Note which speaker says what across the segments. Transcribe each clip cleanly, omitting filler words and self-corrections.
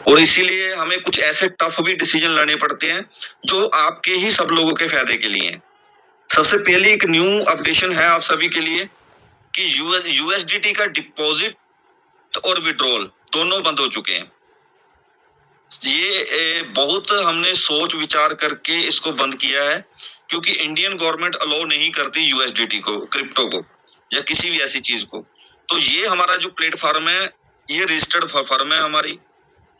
Speaker 1: और इसीलिए हमें कुछ ऐसे टफ भी डिसीजन लेने पड़ते हैं जो आपके ही सब लोगों के फायदे के लिए हैं। सबसे पहले एक न्यू अपडेशन है आप सभी के लिए कि यूएसडीटी का डिपॉजिट और विड्रॉल दोनों बंद हो चुके हैं। ये बहुत हमने सोच विचार करके इसको बंद किया है, क्योंकि इंडियन गवर्नमेंट अलाउ नहीं करती यूएसडीटी को, क्रिप्टो को या किसी भी ऐसी चीज को। तो ये हमारा जो प्लेटफॉर्म है, ये रजिस्टर्ड फर्म है हमारी,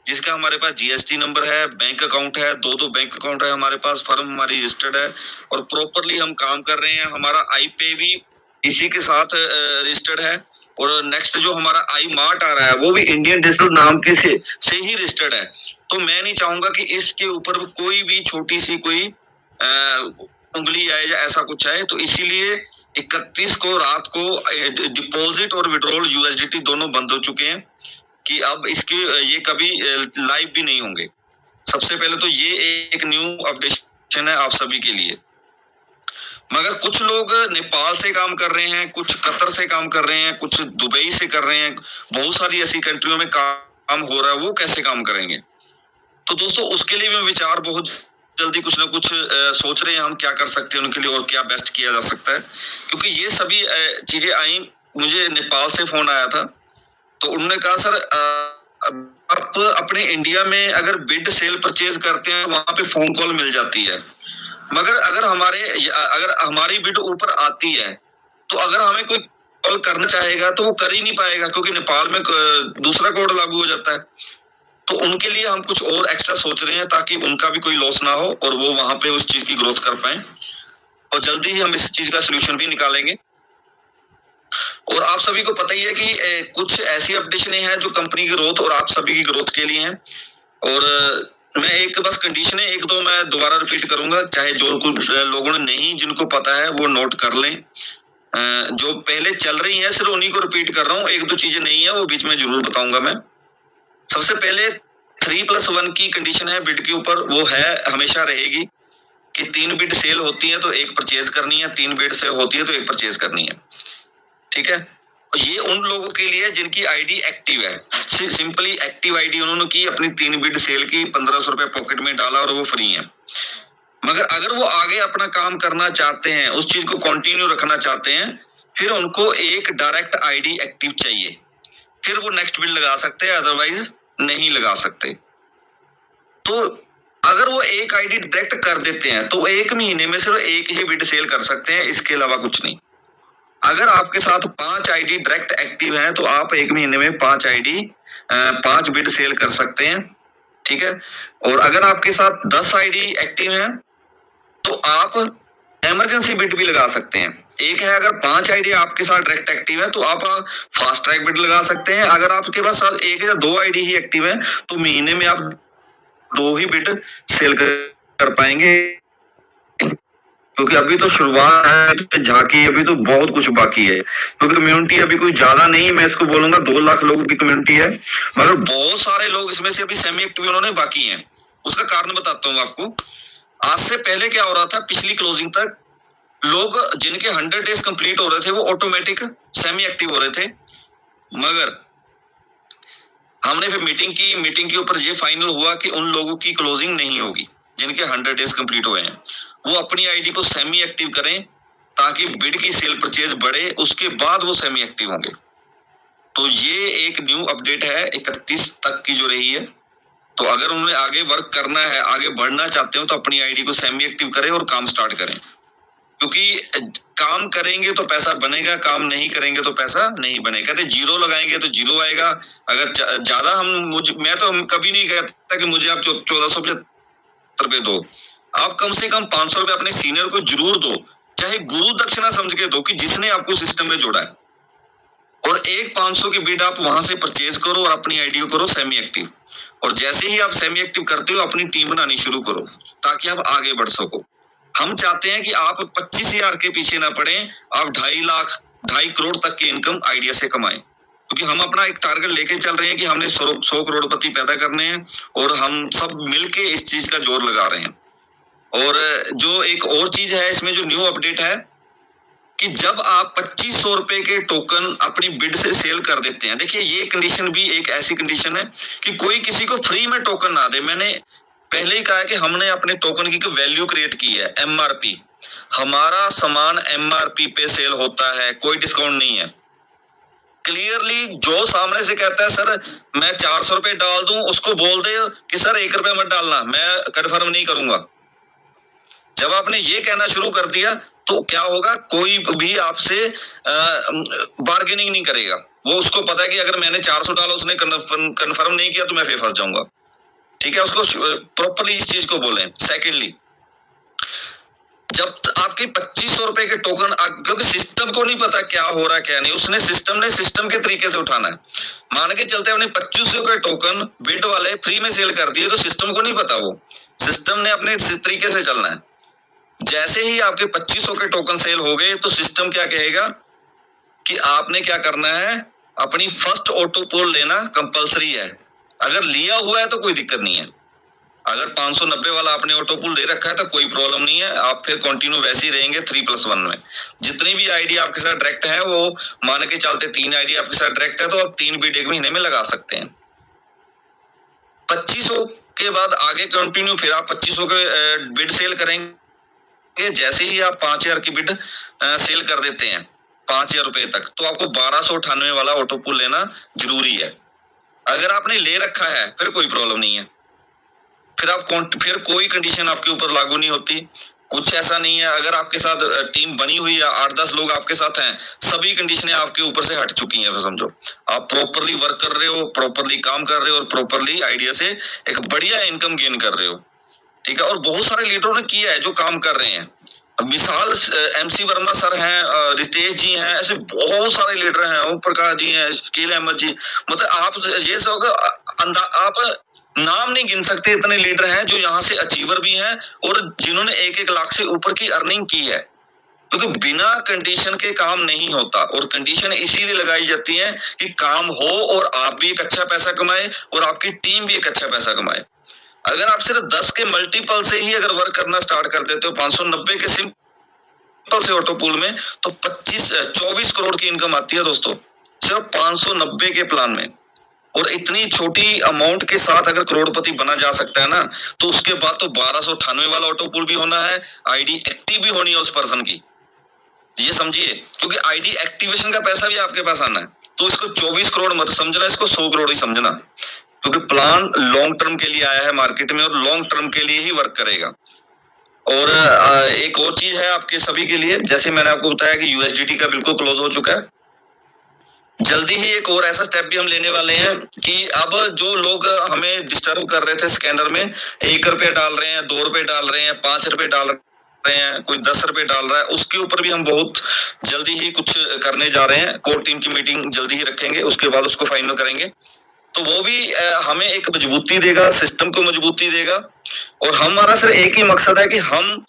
Speaker 1: जिसका हमारे पास जीएसटी नंबर है, बैंक अकाउंट है, दो बैंक अकाउंट है हमारे पास, फर्म हमारी रजिस्टर्ड है और प्रॉपरली हम काम कर रहे हैं। हमारा आई पे भी इसी के साथ रजिस्टर्ड है और नेक्स्ट जो हमारा आई मार्ट आ रहा है वो भी इंडियन डिजिटल नाम के से ही रजिस्टर्ड है। तो मैं नहीं चाहूंगा कि इसके ऊपर कोई भी छोटी सी कोई उंगली आए या ऐसा कुछ आए। तो इसीलिए 31 को रात को डिपॉजिट और विड्रॉल यूएसडीटी दोनों बंद हो चुके हैं कि अब इसके ये कभी लाइव भी नहीं होंगे। सबसे पहले तो ये एक न्यू अपडेशन है आप सभी के लिए। मगर कुछ लोग नेपाल से काम कर रहे हैं, कुछ कतर से काम कर रहे हैं, कुछ दुबई से कर रहे हैं, बहुत सारी ऐसी कंट्रियों में काम हो रहा है, वो कैसे काम करेंगे? तो दोस्तों उसके लिए मैं विचार बहुत जल्दी कुछ ना कुछ सोच रहे हैं हम क्या कर सकते हैं उनके लिए और क्या बेस्ट किया जा सकता है। क्योंकि ये सभी चीजें आई, मुझे नेपाल से फोन आया था तो उन्होंने कहा सर आप अपने इंडिया में अगर बिड सेल परचेज करते हैं वहां पे फोन कॉल मिल जाती है, मगर अगर हमारी बिड ऊपर आती है तो अगर हमें कोई कॉल करना चाहेगा तो वो कर ही नहीं पाएगा, क्योंकि नेपाल में दूसरा कोड लागू हो जाता है। तो उनके लिए हम कुछ और एक्स्ट्रा सोच रहे हैं ताकि उनका भी कोई लॉस ना हो और वो वहां पे उस चीज की ग्रोथ कर पाए, और जल्दी ही हम इस चीज का सोल्यूशन भी निकालेंगे। और आप सभी को पता ही है कि कुछ ऐसी अपडेशनें हैं जो कंपनी की ग्रोथ और आप सभी की ग्रोथ के लिए हैं। और मैं एक बस कंडीशन है, एक दो मैं दोबारा रिपीट करूंगा, चाहे जो कुछ लोगों ने नहीं जिनको पता है वो नोट कर लें। जो पहले चल रही है सिर्फ उन्हीं को रिपीट कर रहा हूँ, एक दो चीजें नहीं है वो बीच में जरूर बताऊंगा मैं। सबसे पहले 3+1 की कंडीशन है बिड के ऊपर, वो है हमेशा रहेगी कि 3 बिड सेल होती है तो एक परचेज करनी है, 3 बिड सेल होती है तो एक परचेज करनी है, ठीक है। ये उन लोगों के लिए जिनकी आईडी एक्टिव है, सिंपली एक्टिव आईडी उन्होंने की, अपनी 3 बिड सेल की, 1500 रुपए पॉकेट में डाला और वो फ्री है। मगर अगर वो आगे अपना काम करना चाहते हैं, उस चीज को कंटिन्यू रखना चाहते हैं, फिर उनको एक डायरेक्ट आईडी एक्टिव चाहिए, फिर वो नेक्स्ट बिड लगा सकते हैं, अदरवाइज नहीं लगा सकते। तो अगर वो एक आईडी डायरेक्ट कर देते हैं तो एक महीने में सिर्फ एक ही बिड सेल कर सकते हैं, इसके अलावा कुछ नहीं। अगर आपके साथ 5 आईडी डायरेक्ट एक्टिव है तो आप एक महीने में 5 आईडी 5 बिड सेल कर सकते हैं, ठीक है। और अगर आपके साथ 10 आईडी एक्टिव है तो आप इमरजेंसी बिड भी लगा सकते हैं। एक है अगर 5 आईडी आपके साथ डायरेक्ट एक्टिव है तो आप फास्ट ट्रैक बिड लगा सकते हैं। अगर आपके पास एक या 2 आईडी ही एक्टिव है तो महीने में आप 2 ही बिड सेल कर पाएंगे, क्योंकि अभी तो शुरुआत है, झांकी अभी तो बहुत कुछ बाकी है, क्योंकि कम्युनिटी अभी कोई ज्यादा नहीं, मैं इसको बोलूंगा 2 लाख लोगों की कम्युनिटी है, मगर बहुत सारे लोग इसमें से अभी सेमी एक्टिव उन्होंने बाकी हैं। उसका कारण बताता हूँ आपको। आज से पहले क्या हो रहा था, पिछली क्लोजिंग तक लोग जिनके 100 डेज कंप्लीट हो रहे थे वो ऑटोमेटिक सेमी एक्टिव हो रहे थे। मगर हमने फिर मीटिंग के ऊपर ये फाइनल हुआ कि उन लोगों की क्लोजिंग नहीं होगी जिनके 100 डेज कंप्लीट हुए हैं। वो अपनी आईडी को सेमी एक्टिव करें ताकि बिड की सेल परचेज बढ़े, उसके बाद वो सेमी एक्टिव होंगे। तो ये एक न्यू अपडेट है 31 तक की जो रही है। तो अगर उन्हें आगे वर्क करना है, आगे बढ़ना चाहते हो तो अपनी आईडी को सेमी एक्टिव करें और काम स्टार्ट करें, क्योंकि काम करेंगे तो पैसा बनेगा, काम नहीं करेंगे तो पैसा नहीं बनेगा। कहते जीरो लगाएंगे तो जीरो आएगा। अगर ज्यादा मैं तो कभी नहीं कहता कि मुझे आप 1475 रुपए दो, आप कम से कम 500 रुपए अपने सीनियर को जरूर दो, चाहे गुरु दक्षिणा समझ के दो कि जिसने आपको सिस्टम में जोड़ा है। और एक 500 की बिड आप वहां से परचेज करो और अपनी आईडी को करो सेमी एक्टिव। और जैसे ही आप सेमी एक्टिव करते हो अपनी टीम बनानी शुरू करो ताकि आप आगे बढ़ सको। हम चाहते हैं कि आप 25,000 के पीछे ना पड़े, आप 2.5 लाख 2.5 करोड़ तक की इनकम आइडिया से कमाएं, क्योंकि हम अपना एक टारगेट लेके चल रहे हैं कि हमने 100 करोड़पति पैदा करने हैं और हम सब मिलके इस चीज का जोर लगा रहे हैं। और जो एक और चीज है इसमें जो न्यू अपडेट है कि जब आप 2500 रुपए के टोकन अपनी बिड से सेल कर देते हैं, देखिए ये कंडीशन भी एक ऐसी कंडीशन है कि कोई किसी को फ्री में टोकन ना दे। मैंने पहले ही कहा है कि हमने अपने टोकन की वैल्यू क्रिएट की है, एमआरपी। हमारा सामान एमआरपी पे सेल होता है, कोई डिस्काउंट नहीं है। क्लियरली जो सामने से कहता है सर मैं 400 रुपए डाल दूं, उसको बोल दे कि सर 1 रुपए मत डालना, मैं कन्फर्म नहीं करूंगा। जब आपने ये कहना शुरू कर दिया तो क्या होगा, कोई भी आपसे बार्गेनिंग नहीं करेगा। वो उसको पता है कि अगर मैंने 400 डाला, उसने कन्फर्म नहीं किया तो मैं फिर फंस जाऊंगा। ठीक है, उसको प्रॉपरली इस चीज को बोलें। सेकेंडली, जब आपके 2500 रुपए के टोकन, क्योंकि सिस्टम को नहीं पता क्या हो रहा है क्या नहीं, उसने सिस्टम के तरीके से उठाना है। मान के चलते अपने 2500 के टोकन बिड वाले फ्री में सेल कर दिए, तो सिस्टम को नहीं पता, वो सिस्टम ने अपने तरीके से चलना है। जैसे ही आपके 2500 के टोकन सेल हो गए तो सिस्टम क्या कहेगा कि आपने क्या करना है, अपनी फर्स्ट ऑटो पोल लेना कंपलसरी है। अगर लिया हुआ है तो कोई दिक्कत नहीं है। अगर 590 वाला आपने ऑटो पोल ले रखा है तो कोई प्रॉब्लम नहीं है, आप फिर कंटिन्यू वैसे ही रहेंगे 3+1 में। जितनी भी आईडी आपके साथ डायरेक्ट है, वो मान के चलते 3 आईडी आपके साथ डायरेक्ट है तो आप 3 बिड 1 महीने में लगा सकते हैं। 2500 के बाद आगे कंटिन्यू फिर आप 2500 के बिड सेल करेंगे। जैसे ही आप 5000 की बिड सेल कर देते हैं 5000 रुपए तक, तो आपको 1298 वाला ऑटो पोल लेना जरूरी है। अगर आपने ले रखा है फिर कोई प्रॉब्लम नहीं है, फिर कोई कंडीशन आपके ऊपर लागू नहीं होती। कुछ ऐसा नहीं है, अगर आपके साथ टीम बनी हुई है, 8-10 लोग आपके साथ हैं, सभी कंडीशनें आपके ऊपर से हट चुकी हैं। समझो आप प्रॉपरली वर्क कर रहे हो, प्रॉपरली काम कर रहे हो और प्रॉपरली आइडिया से एक बढ़िया इनकम गेन कर रहे हो। ठीक है, और बहुत सारे लीडरों ने किया है जो काम कर रहे हैं। मिसाल MC वर्मा सर हैं, रितेश जी हैं, ऐसे बहुत सारे लीडर हैं, ओम प्रकाश जी हैं, शकील अहमद जी। मतलब आप ये सब आप नाम नहीं गिन सकते, इतने लीडर हैं जो यहाँ से अचीवर भी हैं और जिन्होंने 1-1 लाख से ऊपर की अर्निंग की है। क्योंकि बिना कंडीशन के काम नहीं होता, और कंडीशन इसीलिए लगाई जाती है कि काम हो और आप भी एक अच्छा पैसा कमाए और आपकी टीम भी एक अच्छा पैसा कमाए। अगर आप सिर्फ 10 के मल्टीपल से ही अगर वर्क करना स्टार्ट कर देते हो 590 के सिंपल से ऑटो पूल में, तो 24 करोड़ की इनकम आती है दोस्तों, सिर्फ 590 के प्लान में। और इतनी छोटी अमाउंट के साथ अगर करोड़पति बना जा सकता है ना, तो उसके बाद तो 1298 वाला ऑटो पूल भी होना है, आईडी एक्टिव भी होनी है उस पर्सन की। ये समझिए, क्योंकि आईडी एक्टिवेशन का पैसा भी आपके पास आना है। तो इसको 24 करोड़ मत समझना, इसको 100 करोड़ ही समझना, क्योंकि प्लान लॉन्ग टर्म के लिए आया है मार्केट में और लॉन्ग टर्म के लिए ही वर्क करेगा। और एक और चीज है आपके सभी के लिए, जैसे मैंने आपको बताया कि यूएसडीटी का बिल्कुल क्लोज हो चुका है। जल्दी ही एक और ऐसा स्टेप भी हम लेने वाले हैं कि अब जो लोग हमें डिस्टर्ब कर रहे थे स्कैनर में, 1 रुपए डाल रहे हैं, 2 रुपए डाल रहे हैं, 5 रुपए डाल रहे हैं, कोई 10 रुपए डाल रहा है, उसके ऊपर भी हम बहुत जल्दी ही कुछ करने जा रहे हैं। कोर टीम की मीटिंग जल्दी ही रखेंगे, उसके बाद उसको फाइनल करेंगे। तो वो भी हमें एक मजबूती देगा, सिस्टम को मजबूती देगा। और हमारा सिर्फ एक ही मकसद है कि हम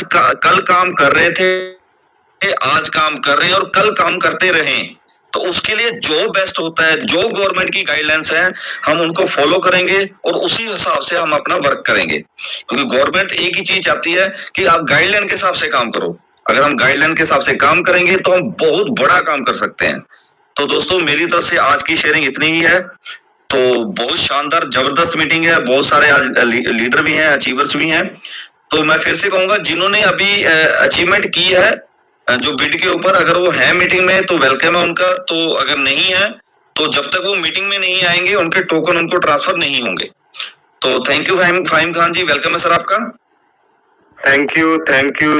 Speaker 1: कल काम कर रहे थे, आज काम कर रहे हैं और कल काम करते रहें। तो उसके लिए जो बेस्ट होता है, जो गवर्नमेंट की गाइडलाइंस है, हम उनको फॉलो करेंगे और उसी हिसाब से हम अपना वर्क करेंगे। क्योंकि गवर्नमेंट एक ही चीज चाहती है कि आप गाइडलाइन के हिसाब से काम करो। अगर हम गाइडलाइन के हिसाब से काम करेंगे तो हम बहुत बड़ा काम कर सकते हैं। तो दोस्तों मेरी तरफ से आज की शेयरिंग इतनी ही है। तो बहुत शानदार जबरदस्त मीटिंग है, बहुत सारे आज लीडर भी हैं, अचीवर्स भी हैं। तो मैं फिर से कहूंगा, जिन्होंने अभी अचीवमेंट की है जो बिड के ऊपर, अगर वो है मीटिंग में तो वेलकम है उनका। तो अगर नहीं है तो जब तक वो मीटिंग में नहीं आएंगे उनके टोकन उनको ट्रांसफर नहीं होंगे। तो thank you Fahim Khan ji, welcome है सर आपका।
Speaker 2: Thank you.